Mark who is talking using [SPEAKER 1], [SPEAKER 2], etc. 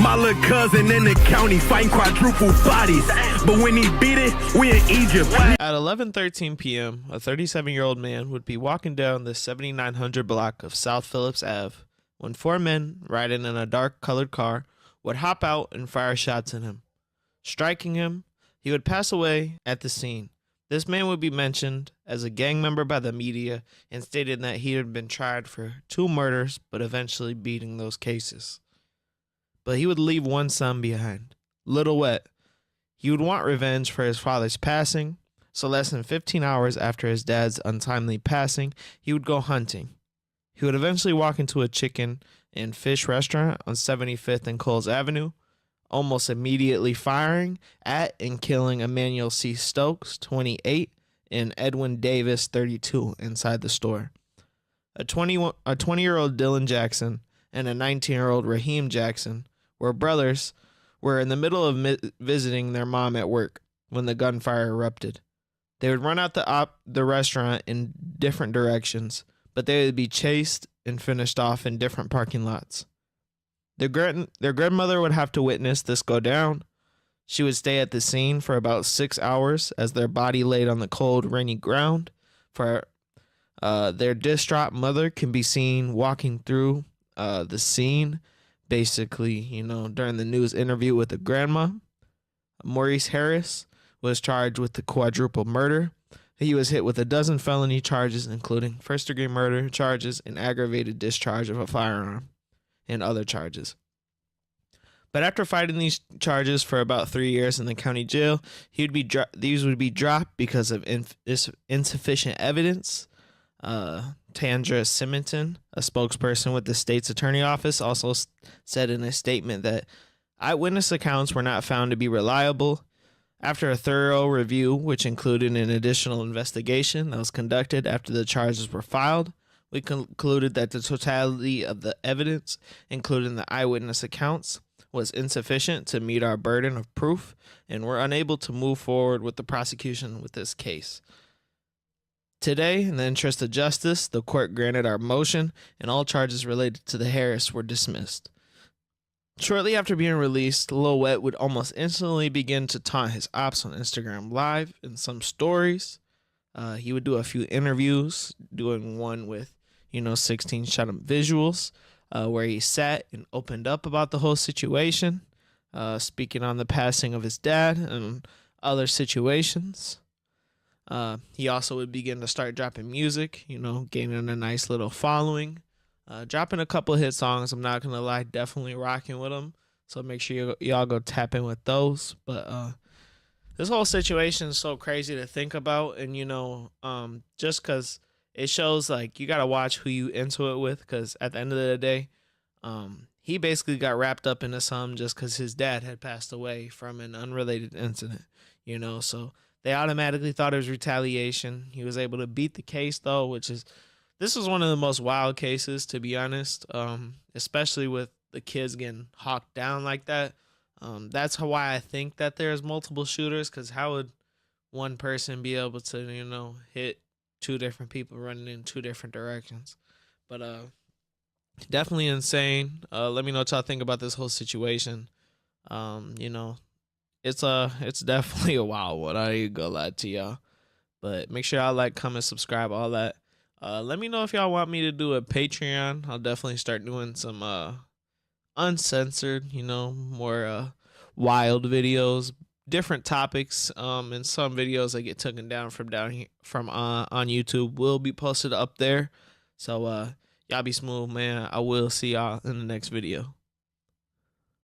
[SPEAKER 1] My little cousin in the county fighting quadruple bodies, but when he beat it, we in Egypt.
[SPEAKER 2] At 11:13 p.m., a 37-year-old man would be walking down the 7900 block of South Phillips Ave when four men riding in a dark-colored car would hop out and fire shots at him. Striking him, he would pass away at the scene. This man would be mentioned as a gang member by the media and stated that he had been tried for 2 murders, but eventually beating those cases. But he would leave one son behind, Little Wet. He would want revenge for his father's passing, so less than 15 hours after his dad's untimely passing, he would go hunting. He would eventually walk into a chicken and fish restaurant on 75th and Coles Avenue, almost immediately firing at and killing Emmanuel C. Stokes, 28, and Edwin Davis, 32, inside the store. A 20-year-old Dylan Jackson and a 19-year-old Raheem Jackson were in the middle of visiting their mom at work when the gunfire erupted. They would run out the restaurant in different directions, but they would be chased and finished off in different parking lots. Their grandmother would have to witness this go down. She would stay at the scene for about 6 hours as their body laid on the cold, rainy ground. For their distraught mother can be seen walking through the scene, basically, during the news interview with the grandma. Maurice Harris was charged with the quadruple murder. He was hit with a dozen felony charges, including first-degree murder charges and aggravated discharge of a firearm and other charges. But after fighting these charges for about 3 years in the county jail, these would be dropped because of insufficient evidence. Tandra Simonton, a spokesperson with the state's attorney office, also said in a statement that eyewitness accounts were not found to be reliable. After a thorough review, which included an additional investigation that was conducted after the charges were filed, we concluded that the totality of the evidence, including the eyewitness accounts, was insufficient to meet our burden of proof, and were unable to move forward with the prosecution with this case. Today, in the interest of justice, the court granted our motion, and all charges related to the Harris were dismissed. Shortly after being released, Lil Wet would almost instantly begin to taunt his ops on Instagram Live and some stories. He would do a few interviews, doing one with, 16 shot of visuals, where he sat and opened up about the whole situation, speaking on the passing of his dad and other situations. He also would begin to start dropping music, gaining a nice little following. Dropping a couple hit songs, I'm not going to lie, definitely rocking with them. So make sure y'all go tap in with those. But this whole situation is so crazy to think about. And, just because it shows, you got to watch who you into it with. Because at the end of the day, he basically got wrapped up into something just because his dad had passed away from an unrelated incident, So they automatically thought it was retaliation. He was able to beat the case, though, this was one of the most wild cases, to be honest, especially with the kids getting hawked down like that. That's why I think that there's multiple shooters, because how would one person be able to, hit 2 different people running in 2 different directions? But definitely insane. Let me know what y'all think about this whole situation. It's definitely a wild one. I ain't gonna lie to y'all. But make sure y'all like, comment, subscribe, all that. Let me know if y'all want me to do a Patreon. I'll definitely start doing some uncensored, more wild videos, different topics. And some videos that get taken down from on YouTube will be posted up there. So y'all be smooth, man. I will see y'all in the next video.